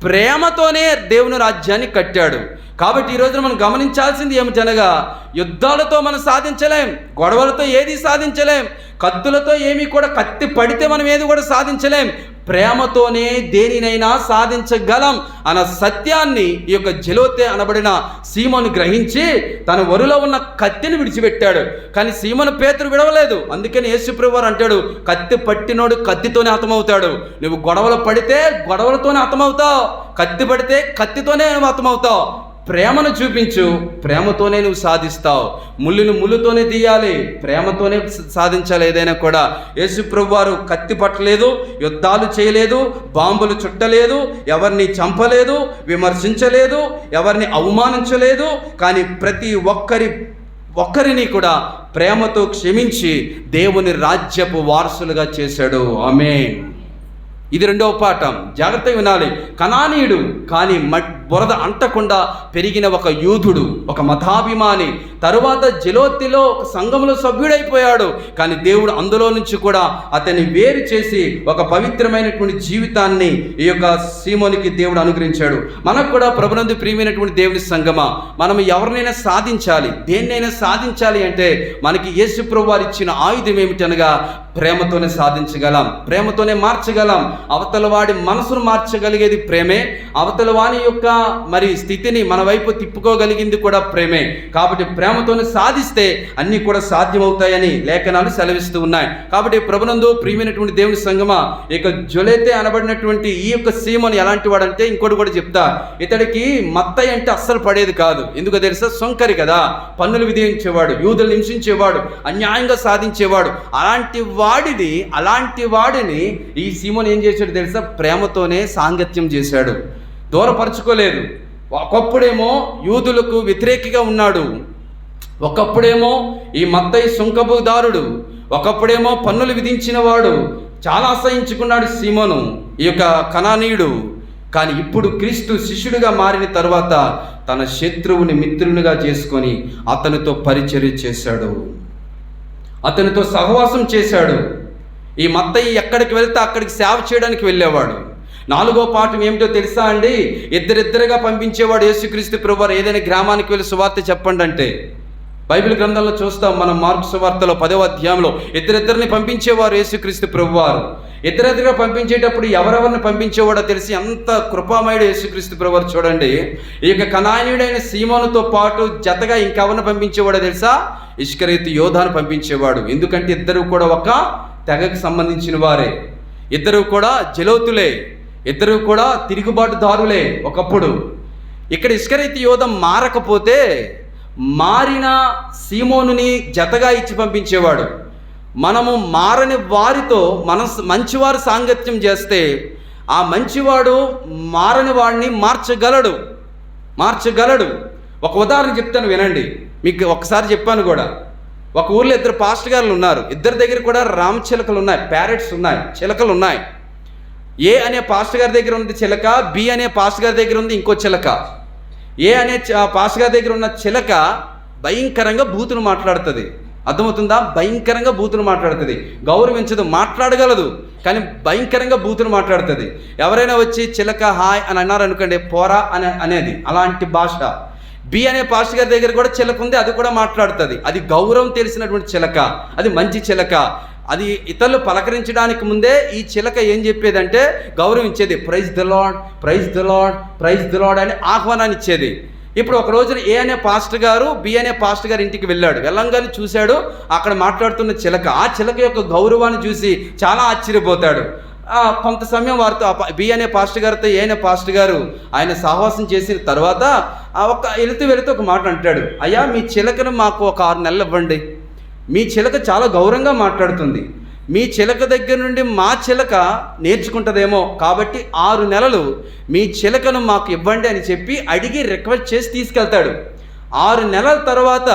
A: ప్రేమతోనే దేవుని రాజ్యాన్ని కట్టాడు. కాబట్టి ఈరోజున మనం గమనించాల్సింది ఏమిటనగా, యుద్ధాలతో మనం సాధించలేం, గొడవలతో ఏది సాధించలేం, కత్తులతో ఏమీ కూడా, కత్తి పడితే మనం ఏది కూడా సాధించలేం. ప్రేమతోనే దేనినైనా సాధించగలం అన్న సత్యాన్ని ఈ యొక్క జెలోతే అనబడిన సీమోను గ్రహించి తన వరులో ఉన్న కత్తిని విడిచిపెట్టాడు. కానీ సీమోను పేతురు విడవలేదు. అందుకని యేసు ప్రభువారు అంటాడు, కత్తి పట్టినోడు కత్తితోనే హతమవుతాడు. నువ్వు గొడవలు పడితే గొడవలతోనే హతమవుతావు, కత్తి పడితే కత్తితోనే నువ్వు హతమవుతావు. ప్రేమను చూపించు, ప్రేమతోనే నువ్వు సాధిస్తావు. ముళ్ళుతోనే తీయాలి, ప్రేమతోనే సాధించాలి ఏదైనా కూడా. యేసు ప్రభువారు కత్తి పట్టలేదు, యుద్ధాలు చేయలేదు, బాంబులు చుట్టలేదు, ఎవరిని చంపలేదు, విమర్శించలేదు, ఎవరిని అవమానించలేదు. కానీ ప్రతి ఒక్కరిని కూడా ప్రేమతో క్షమించి దేవుని రాజ్యపు వారసులుగా చేశాడు. ఆమేన్. ఇది రెండవ పాఠం. జాగ్రత్తగా వినాలి. కనానీయుడు, కానీ బురద అంటకుండా పెరిగిన ఒక యూదుడు, ఒక మతాభిమాని. తరువాత జెలోతిలో ఒక సంఘంలో సభ్యుడైపోయాడు. కానీ దేవుడు అందులో నుంచి కూడా అతన్ని వేరు చేసి ఒక పవిత్రమైనటువంటి జీవితాన్ని ఈ యొక్క సీమోనికి దేవుడు అనుగ్రహించాడు. మనకు కూడా ప్రభునందు ప్రియమైనటువంటి దేవుని సంగమా, మనం ఎవరినైనా సాధించాలి, దేన్నైనా సాధించాలి అంటే మనకి యేసు ప్రభువు వారు ఇచ్చిన ఆయుధం ఏమిటనగా ప్రేమతోనే సాధించగలం, ప్రేమతోనే మార్చగలం. అవతల వాడి మనసును మార్చగలిగేది ప్రేమే, అవతల వాని యొక్క మరి స్థితిని మన వైపు తిప్పుకోగలిగింది కూడా ప్రేమే. కాబట్టి ప్రేమతోనే సాధిస్తే అన్నీ కూడా సాధ్యమవుతాయని లేఖనాలు సెలవిస్తూ ఉన్నాయి. కాబట్టి ప్రభునందు ప్రియమైనటువంటి దేవుని సంగమా, ఇక జొలెతే అనబడినటువంటి ఈ యొక్క సీమోను ఎలాంటి వాడంటే, ఇంకోటి కూడా చెప్తా, ఇతడికి మత్తయి అంటే అస్సలు పడేది కాదు. ఎందుకో తెలుసా? సొంకరి కదా, పన్నులు విధించేవాడు, యూదులు హింసించేవాడు, అన్యాయంగా సాధించేవాడు. అలాంటి వాడిని ఈ సీమోను ఏం చేశాడు తెలుసా? ప్రేమతోనే సాంగత్యం చేశాడు, దూరపరచుకోలేదు. ఒకప్పుడేమో యూదులకు వ్యతిరేకిగా ఉన్నాడు, ఒకప్పుడేమో ఈ మత్తయి సుంకపుదారుడు, ఒకప్పుడేమో పన్నులు విధించిన వాడు. చాలా అసహించుకున్నాడు సీమోను, ఈ యొక్క కనానీయుడు. కానీ ఇప్పుడు క్రీస్తు శిష్యుడిగా మారిన తర్వాత తన శత్రువుని మిత్రునిగా చేసుకొని అతనితో పరిచర్య చేశాడు, అతనితో సహవాసం చేశాడు. ఈ మత్తయి ఎక్కడికి వెళ్తే అక్కడికి సేవ చేయడానికి వెళ్ళేవాడు. 4వ పాఠం ఏమిటో తెలుసా అండి? ఇద్దరిద్దరుగా పంపించేవాడు యేసుక్రీస్తు ప్రభువారు. ఏదైనా గ్రామానికి వెళ్ళి సువార్త చెప్పండి అంటే, బైబిల్ గ్రంథంలో చూస్తాం మనం, మార్కు సువార్తలో 10వ అధ్యాయంలో ఇద్దరిద్దరిని పంపించేవారు యేసుక్రీస్తు ప్రభువారు. ఇద్దరిద్దరుగా పంపించేటప్పుడు ఎవరెవరిని పంపించేవాడో తెలిసి ఎంత కృపామయుడు యేసుక్రీస్తు ప్రభువారు. చూడండి, ఈ యొక్క కనానీయుడైన సీమోనుతో పాటు జతగా ఇంకెవరిని పంపించేవాడో తెలుసా? ఇస్కరియోతు యోధాను పంపించేవాడు. ఎందుకంటే ఇద్దరు కూడా ఒక తెగకు సంబంధించిన వారే, ఇద్దరు కూడా జెలోతులే, ఇద్దరు కూడా తిరుగుబాటుదారులే ఒకప్పుడు. ఇక్కడ ఇస్కరియోతు యోధ మారకపోతే మారిన సీమోనుని జతగా ఇచ్చి పంపించేవాడు. మనము మారని వారితో మంచివారు సాంగత్యం చేస్తే ఆ మంచివాడు మారని వాడిని మార్చగలడు. ఒక ఉదాహరణ చెప్తాను వినండి. మీకు ఒకసారి చెప్పాను కూడా. ఒక ఊర్లో 2 పాస్టర్ గారులు ఉన్నారు. ఇద్దరి దగ్గర కూడా రామచిలకలు ఉన్నాయి, ప్యారెట్స్ ఉన్నాయి, చిలకలు ఉన్నాయి. ఏ అనే పాస్టర్ గారి దగ్గర ఉంది చిలక, బి అనే పాస్టర్ గారి దగ్గర ఉంది ఇంకో చిలక. ఏ అనే పాస్టర్ గారి దగ్గర ఉన్న చిలక భయంకరంగా బూతులు మాట్లాడుతుంది. అర్థమవుతుందా? భయంకరంగా బూతులు మాట్లాడుతుంది. గౌరవించదు, మాట్లాడగలదు కానీ భయంకరంగా బూతులు మాట్లాడుతుంది. ఎవరైనా వచ్చి చిలక హాయ్ అని అన్నారనుకోండి, పోరా అనేది అలాంటి భాష. బి అనే పాస్టర్ గారి దగ్గర కూడా చిలక ఉంది, అది కూడా మాట్లాడుతుంది. అది గౌరవం తెలిసినటువంటి చిలక, అది మంచి చిలక. అది ఇతరులు పలకరించడానికి ముందే ఈ చిలక ఏం చెప్పేదంటే గౌరవించేది. Praise the Lord, praise the Lord, praise the Lord అని ఆహ్వానాన్ని ఇచ్చేది. ఇప్పుడు ఒక రోజున ఏ అనే పాస్టర్ గారు బి అనే పాస్టర్ గారి ఇంటికి వెళ్ళాడు. వెళ్ళంగానే చూశాడు అక్కడ మాట్లాడుతున్న చిలక. ఆ చిలక యొక్క గౌరవాన్ని చూసి చాలా ఆశ్చర్యపోతాడు. కొంత సమయం వారితో బి అనే పాస్టర్ గారితో ఏ అనే పాస్టర్ గారు ఆయన సహవాసం చేసిన తర్వాత వెళుతూ ఒక మాట అంటాడు, అయ్యా మీ చిలకను మాకు ఒక 6 నెలలు ఇవ్వండి. మీ చిలక చాలా గౌరవంగా మాట్లాడుతుంది, మీ చిలక దగ్గర నుండి మా చిలక నేర్చుకుంటుందేమో, కాబట్టి 6 నెలలు మీ చిలకను మాకు ఇవ్వండి అని చెప్పి అడిగి రిక్వెస్ట్ చేసి తీసుకెళ్తాడు. 6 నెలల తర్వాత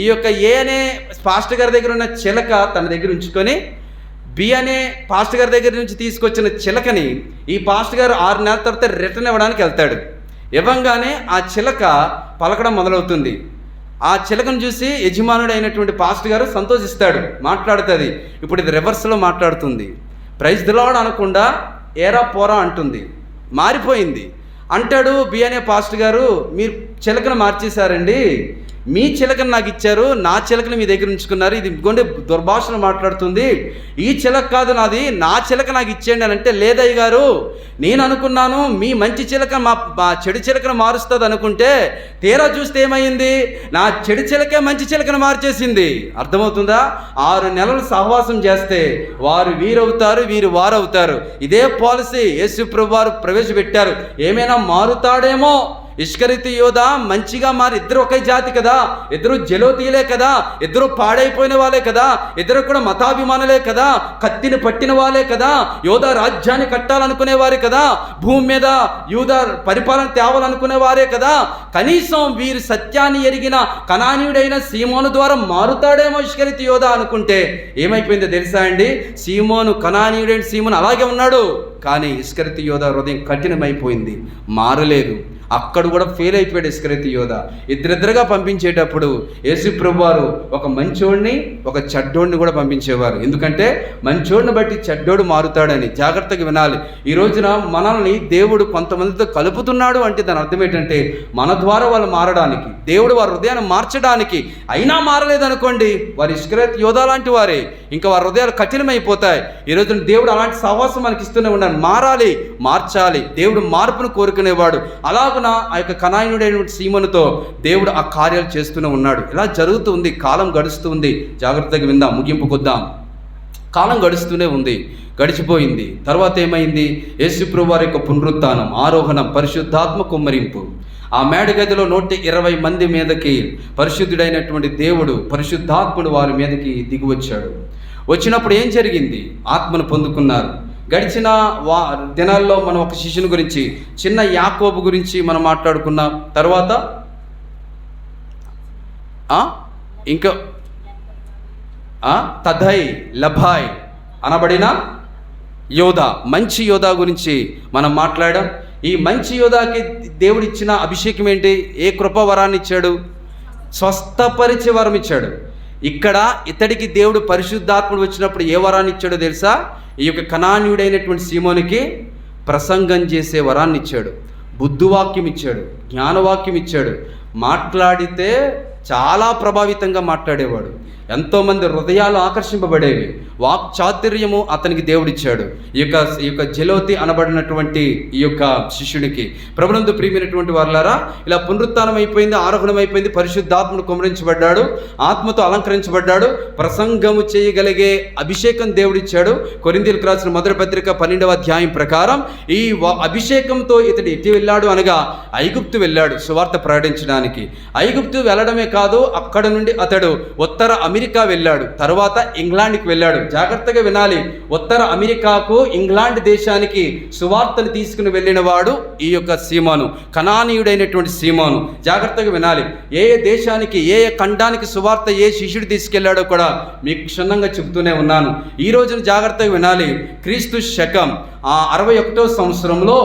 A: ఈ యొక్క ఏ అనే పాస్టర్ గారి దగ్గర ఉన్న చిలక తన దగ్గర ఉంచుకొని బి అనే పాస్టర్ గారి దగ్గర నుంచి తీసుకొచ్చిన చిలకని ఈ పాస్టర్ గారు 6 నెలల తర్వాత రిటర్న్ ఇవ్వడానికి వెళ్తాడు. ఇవ్వంగానే ఆ చిలక పలకడం మొదలవుతుంది. ఆ చిలకను చూసి యజమానుడు అయినటువంటి పాస్టర్ గారు సంతోషిస్తాడు, మాట్లాడుతుంది. ఇప్పుడు ఇది రివర్స్లో మాట్లాడుతుంది. ప్రైజ్ ది లార్డ్ అనకుండా ఏరా పోరా అంటుంది, మారిపోయింది. అంటాడు బి అనే పాస్టర్ గారు, మీరు చిలకను మార్చేశారండి, మీ చిలకను నాకు ఇచ్చారు, నా చిలకను మీ దగ్గర ఉంచుకున్నారు, ఇది ఇంకొంటే దుర్భాషణ మాట్లాడుతుంది, ఈ చిలక కాదు నాది, నా చిలక నాకు ఇచ్చేయండి అని అంటే, లేదయ్య గారు నేను అనుకున్నాను మీ మంచి చిలక మా చెడు చిలకను మారుస్తుంది అనుకుంటే తీరా చూస్తే ఏమైంది, నా చెడు చిలకే మంచి చిలకను మార్చేసింది. అర్థమవుతుందా? 6 నెలలు సహవాసం చేస్తే వారు వీరవుతారు, వీరు వారవుతారు. ఇదే పాలసీ యేసు ప్రభువు వారు ప్రవేశపెట్టారు. ఏమైనా మారుతాడేమో. ఇస్కరియోతు యోధ మంచిగా మారి, ఇద్దరు ఒకే జాతి కదా, ఇద్దరు జెలోతీలే కదా, ఇద్దరు పాడైపోయిన వాళ్ళే కదా, ఇద్దరు కూడా మతాభిమానులే కదా, కత్తిని పట్టిన వాళ్ళే కదా, యోధ రాజ్యాన్ని కట్టాలనుకునేవారే కదా, భూమి మీద యూద పరిపాలన తేవాలనుకునే వారే కదా, కనీసం వీరు సత్యాన్ని ఎరిగిన కనానీయుడైన సీమోను ద్వారా మారుతాడేమో ఇస్కరియోతు యోధ అనుకుంటే ఏమైపోయిందో తెలుసా అండి? సీమోను, కనానీయుడైన సీమోను అలాగే ఉన్నాడు, కానీ ఇస్కరియోతు యోధ హృదయం కఠినమైపోయింది, మారలేదు. అక్కడ కూడా ఫెయిల్ అయిపోయాడు ఇస్కరియోతు యోధ. ఇద్దరిద్దరుగా పంపించేటప్పుడు యేసు ప్రభు వారు ఒక మంచోడిని ఒక చెడ్డోడిని కూడా పంపించేవారు. ఎందుకంటే మంచోడిని బట్టి చెడ్డోడు మారుతాడని. జాగ్రత్తగా వినాలి. ఈ రోజున మనల్ని దేవుడు కొంతమందితో కలుపుతున్నాడు అంటే దాని అర్థం ఏంటంటే మన ద్వారా వాళ్ళు మారడానికి, దేవుడు వారి హృదయాన్ని మార్చడానికి. అయినా మారలేదనుకోండి, వారి ఇస్కరియోతు యోధ లాంటి వారే, ఇంకా వారి హృదయాలు కఠినమైపోతాయి. ఈ రోజున దేవుడు అలాంటి సహవాసం మనకి ఇస్తూనే ఉన్నాడు. మారాలి, మార్చాలి. దేవుడు మార్పును కోరుకునేవాడు. అలాగున ఆ యొక్క కనానీయుడైన సీమోనుతో దేవుడు ఆ కార్యాలు చేస్తూనే ఉన్నాడు. ఇలా జరుగుతూ ఉంది. కాలం గడుస్తూ ఉంది. జాగ్రత్తగా విందాం, ముగింపుకొద్దాం. కాలం గడుస్తూనే ఉంది, గడిచిపోయింది. తర్వాత ఏమైంది? యేసు ప్రభువు వారి యొక్క పునరుత్థానం, ఆరోహణం, పరిశుద్ధాత్మ కుమ్మరింపు. ఆ మేడగదిలో 120 మంది మీదకి పరిశుద్ధుడైనటువంటి దేవుడు, పరిశుద్ధాత్ముడు వారి మీదకి దిగి వచ్చాడు. వచ్చినప్పుడు ఏం జరిగింది? ఆత్మను పొందుకున్నారు. గడిచిన దినాల్లో మనం ఒక శిష్యుని గురించి, చిన్న యాకోబు గురించి మనం మాట్లాడుకున్నాం. తర్వాత ఇంకా తదై లభాయ్ అనబడిన యోధ, మంచి యోధ గురించి మనం మాట్లాడాం. ఈ మంచి యోధాకి దేవుడిచ్చిన అభిషేకం ఏంటి? ఏ కృపవరాన్ని ఇచ్చాడు? స్వస్థపరిచే వరం ఇచ్చాడు. ఇక్కడ ఇతడికి దేవుడు పరిశుద్ధాత్ముడు వచ్చినప్పుడు ఏ వరాన్ని ఇచ్చాడో తెలుసా? ఈ యొక్క కనానీయుడైనటువంటి సీమోనికి ప్రసంగం చేసే వరాన్ని ఇచ్చాడు, బుద్ధివాక్యం ఇచ్చాడు, జ్ఞానవాక్యం ఇచ్చాడు. మాట్లాడితే చాలా ప్రభావితంగా మాట్లాడేవాడు. ఎంతోమంది హృదయాలు ఆకర్షింపబడేవి. వాక్ చాతుర్యము అతనికి దేవుడిచ్చాడు. ఈ యొక్క జలోతి అనబడినటువంటి ఈ యొక్క శిష్యునికి. ప్రభునందు ప్రియమైనటువంటి వారులారా, ఇలా పునరుత్థానం అయిపోయింది, ఆరోహణం అయిపోయింది, పరిశుద్ధాత్ముడు కుమ్మరించబడ్డాడు, ఆత్మతో అలంకరించబడ్డాడు, ప్రసంగము చేయగలిగే అభిషేకం దేవుడిచ్చాడు. కొరింథీయులకు రాసిన మొదటి పత్రిక 12వ అధ్యాయం ప్రకారం ఈ అభిషేకంతో ఇతడు ఎట్టి వెళ్ళాడు అనగా ఐగుప్తు వెళ్ళాడు సువార్త ప్రకటించడానికి. ఐగుప్తు వెళ్ళడమే కాదు, అక్కడ నుండి అతడు ఉత్తర అమెరికా వెళ్ళాడు. తర్వాత ఇంగ్లాండ్కి వెళ్ళాడు. జాగ్రత్తగా వినాలి. ఉత్తర అమెరికాకు, ఇంగ్లాండ్ దేశానికి సువార్తను తీసుకుని వెళ్ళిన వాడు ఈ యొక్క సీమోను, కనానీయుడైనటువంటి సీమోను. జాగ్రత్తగా వినాలి. ఏ దేశానికి, ఏ ఖండానికి సువార్త ఏ శిష్యుడు తీసుకెళ్లాడో కూడా మీకు క్షుణ్ణంగా చెబుతూనే ఉన్నాను. ఈ రోజున జాగ్రత్తగా వినాలి. క్రీస్తు శకం 61వ సంవత్సరంలో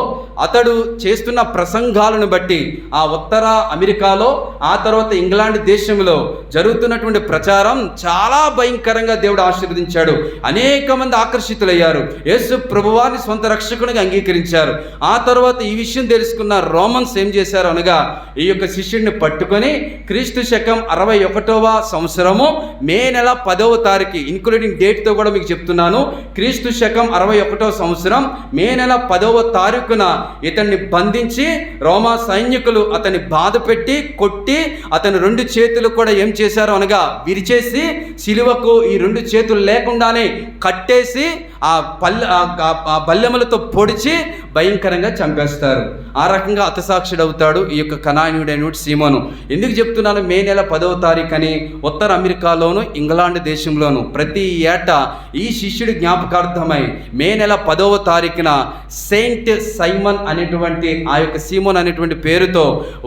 A: అతడు చేస్తున్న ప్రసంగాలను బట్టి ఆ ఉత్తర అమెరికాలో, ఆ తర్వాత ఇంగ్లాండ్ దేశంలో జరుగుతున్నటువంటి ప్రచారం చాలా భయంకరంగా దేవుడు ఆశీర్వదించాడు. అనేక మంది ఆకర్షితులయ్యారు. యేసు ప్రభువాన్ని సొంత రక్షకునిగా అంగీకరించారు. ఆ తర్వాత ఈ విషయం తెలుసుకున్న రోమన్స్ ఏం చేశారు అనగా ఈ యొక్క శిష్యుడిని పట్టుకొని క్రీస్తు శకం 61వ సంవత్సరము మే నెల 10వ తారీఖు, ఇంక్లూడింగ్ డేట్తో కూడా మీకు చెప్తున్నాను. క్రీస్తు శకం 61వ సంవత్సరం మే నెల 10వ తారీఖున ఇతన్ని బంధించి రోమా సైనికులు అతన్ని బాధ పెట్టి కొట్టి అతని 2 చేతులు కూడా ఏం చేశారు అనగా విరిచేసి సిలువకు ఈ 2 చేతులు లేకుండానే కట్టేసి ఆ బల్లెములతో పొడిచి భయంకరంగా చంపేస్తారు. ఆ రకంగా హతసాక్షుడు అవుతాడు ఈ యొక్క కనానీయుడైన సీమోను. ఎందుకు చెప్తున్నాను మే నెల 10వ తారీఖు అని? ఉత్తర అమెరికాలోను, ఇంగ్లాండ్ దేశంలోను ప్రతి ఏటా ఈ శిష్యుడి జ్ఞాపకార్థమై మే నెల 10వ తారీఖున సెయింట్ సైమన్ అనేటువంటి ఆ యొక్క సీమోన్ అనేటువంటి పేరుతో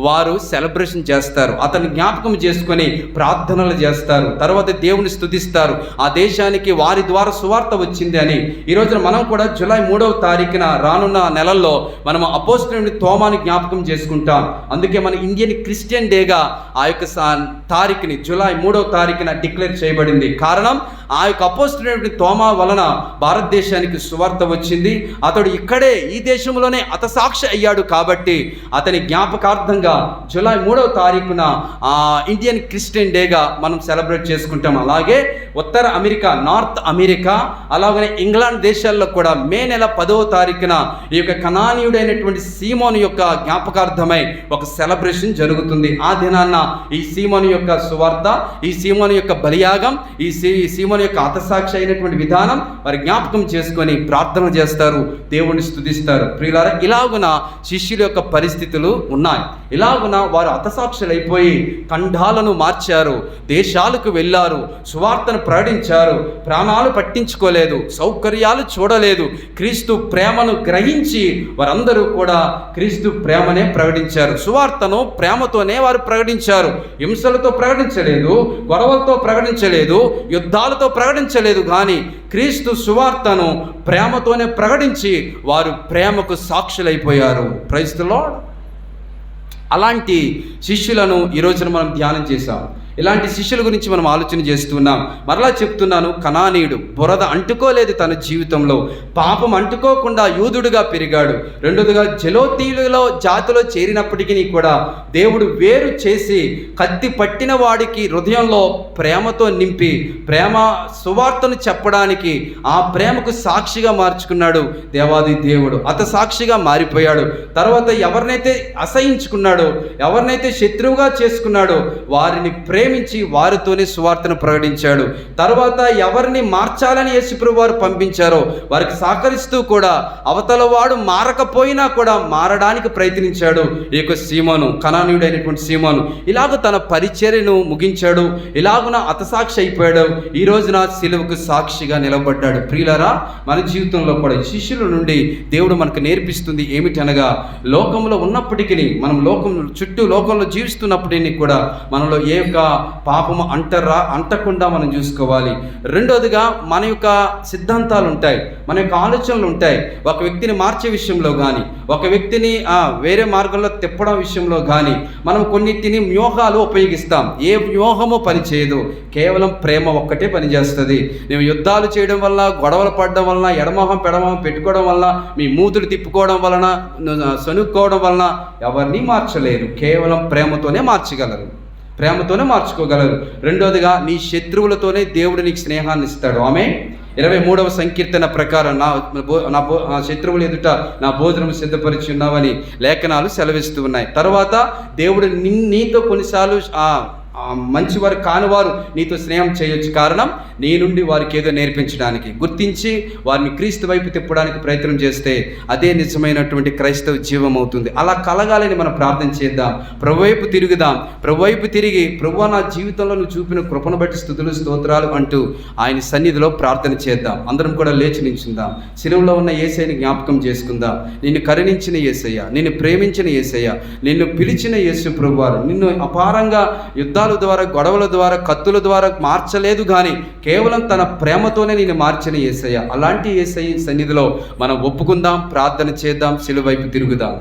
A: వారు సెలబ్రేషన్ చేస్తారు. అతన్ని జ్ఞాపకం చేసుకొని ప్రార్థనలు చేస్తారు. తర్వాత దేవుని స్తుతిస్తారు. ఆ దేశానికి వారి ద్వారా సువార్త వచ్చింది అని. ఈ రోజున మనం కూడా జూలై 3వ తారీఖున రానున్న నెలల్లో మనం అపోస్తలుని తోమాని జ్ఞాపకం చేసుకుంటాం. అందుకే మన ఇండియన్ క్రిస్టియన్ డేగా ఆ యొక్క తారీఖుని జూలై 3వ తారీఖున డిక్లేర్ చేయబడింది. కారణం ఆ యొక్క అపోస్తలుని తోమా వలన భారతదేశానికి సువార్త వచ్చింది. అతడు ఇక్కడే ఈ దేశంలోనే హతసాక్షి అయ్యాడు కాబట్టి అతని జ్ఞాపకార్థంగా జూలై 3వ తారీఖున ఇండియన్ క్రిస్టియన్ డేగా మనం సెలబ్రేట్ చేసుకుంటాం. అలాగే ఉత్తర అమెరికా, నార్త్ అమెరికా, అలాగనే ఇంగ్లాండ్ దేశాల్లో కూడా మే నెల 10వ తారీఖున ఈ యొక్క కనానీయుడైనటువంటి సీమోను యొక్క జ్ఞాపకార్థమై ఒక సెలబ్రేషన్ జరుగుతుంది. ఆ దినాన్న ఈ సీమోను యొక్క సువార్త, ఈ సీమోను యొక్క బలియాగం, ఈ సీమోను యొక్క హతసాక్షి అయినటువంటి విధానం వారి జ్ఞాపకం చేసుకొని ప్రార్థన చేస్తారు, దేవుణ్ణి స్తుతిస్తారు. ప్రియులారా, ఇలాగున శిష్యుల యొక్క పరిస్థితులు ఉన్నాయి. ఇలాగున వారు హతసాక్షులైపోయి ఖండాలను మార్చారు, దేశాలకు వెళ్ళారు, సువార్తను ప్రకటించారు, ప్రాణాలు పట్టించుకోలేదు, సౌకర్యాలు చూడలేదు. క్రీస్తు ప్రేమను గ్రహించి వారందరూ కూడా క్రీస్తు ప్రేమనే ప్రకటించారు. సువార్తను ప్రేమతోనే వారు ప్రకటించారు. హింసలతో ప్రకటించలేదు, గొడవలతో ప్రకటించలేదు, యుద్ధాలతో ప్రకటించలేదు. కానీ క్రీస్తు సువార్తను ప్రేమతోనే ప్రకటించి వారు ప్రేమకు సాక్షులైపోయారు. Praise the lord. అలాంటి శిష్యులను ఈ రోజున మనం ధ్యానం చేశాం. ఇలాంటి శిష్యుల గురించి మనం ఆలోచన చేస్తున్నాం. మరలా చెప్తున్నాను, కనానీయుడు బురద అంటుకోలేదు తన జీవితంలో, పాపం అంటుకోకుండా యూదుడుగా పెరిగాడు. రెండోదిగా జలోతీయులలో జాతిలో చేరినప్పటికీ కూడా దేవుడు వేరు చేసి కత్తి పట్టిన వాడికి హృదయంలో ప్రేమతో నింపి ప్రేమ సువార్తను చెప్పడానికి ఆ ప్రేమకు సాక్షిగా మార్చుకున్నాడు దేవాది దేవుడు. సాక్షిగా మారిపోయాడు. తర్వాత ఎవరినైతే అసహించుకున్నాడో, ఎవరినైతే శత్రువుగా చేసుకున్నాడో వారిని ప్రేమించి వారితోనే సువార్తను ప్రకటించాడు. తర్వాత ఎవరిని మార్చాలని యేసుప్రభువు వారు పంపించారో వారికి సహకరిస్తూ కూడా అవతల వాడు మారకపోయినా కూడా మారడానికి ప్రయత్నించాడు ఈ యొక్క సీమోను, కనానీయుడైనటువంటి సీమోను. ఇలాగ తన పరిచర్యను ముగించాడు. ఇలాగున హతసాక్షి అయిపోయాడు. ఈ రోజున సిలువకు సాక్షిగా నిలబడ్డాడు. ప్రియులారా, మన జీవితంలో కూడా శిష్యుల నుండి దేవుడు మనకు నేర్పిస్తుంది ఏమిటనగా, లోకంలో ఉన్నప్పటికీ మనం లోకంలో జీవిస్తున్నప్పటికీ కూడా మనలో ఏ యొక్క పాపము అంటకుండా మనం చూసుకోవాలి. రెండోదిగా మన యొక్క సిద్ధాంతాలు ఉంటాయి, మన యొక్క ఆలోచనలు ఉంటాయి. ఒక వ్యక్తిని మార్చే విషయంలో కానీ, ఒక వ్యక్తిని వేరే మార్గంలో తిప్పడం విషయంలో కానీ మనం కొన్నిటిని వ్యూహాలు ఉపయోగిస్తాం. ఏ వ్యూహము పనిచేయదు, కేవలం ప్రేమ ఒక్కటే పనిచేస్తుంది. నువ్వు యుద్ధాలు చేయడం వల్ల, గొడవలు పడడం వలన, ఎడమొహం పెడమొహం పెట్టుకోవడం వలన, మీ మూతులు తిప్పుకోవడం వలన, సనుక్కోవడం వలన ఎవరిని మార్చలేరు. కేవలం ప్రేమతోనే మార్చుకోగలరు. రెండోదిగా నీ శత్రువులతోనే దేవుడు నీకు స్నేహాన్ని ఇస్తాడు. ఆమె 23వ సంకీర్తన ప్రకారం నా శత్రువులు ఎదుట నా భోజనం సిద్ధపరిచి ఉన్నావని లేఖనాలు సెలవిస్తూ ఉన్నాయి. తర్వాత దేవుడు నీతో కొన్నిసార్లు మంచివారు కానివారు నీతో స్నేహం చేయొచ్చు. కారణం నీ నుండి వారికి ఏదో నేర్పించడానికి, గుర్తించి వారిని క్రీస్తు వైపు తిప్పడానికి ప్రయత్నం చేస్తే అదే నిజమైనటువంటి క్రైస్తవ జీవం అవుతుంది. అలా కలగాలని మనం ప్రార్థన చేద్దాం. ప్రభువైపు తిరుగుదాం. ప్రభువైపు తిరిగి, ప్రభువా నా జీవితంలో నువ్వు చూపిన కృపను బట్టి స్తుతులు స్తోత్రాలు అంటూ ఆయన సన్నిధిలో ప్రార్థన చేద్దాం. అందరం కూడా లేచి నిల్చుందాం. సిలువలో ఉన్న యేసయ్యని జ్ఞాపకం చేసుకుందాం. నిన్ను కరుణించిన యేసయ్య, నిన్ను ప్రేమించిన యేసయ్య, నిన్ను పిలిచిన యేసు ప్రభువారు నిన్ను అపారంగా యుద్ధాల ద్వారా, గొడవల ద్వారా, కత్తుల ద్వారా మార్చలేదు కానీ కేవలం తన ప్రేమతోనే నిన్ను మార్చిన యేసయ్య. అలాంటి యేసయ్య సన్నిధిలో మనం ఒప్పుకుందాం, ప్రార్థన చేద్దాం, సిలువ వైపు తిరుగుదాం.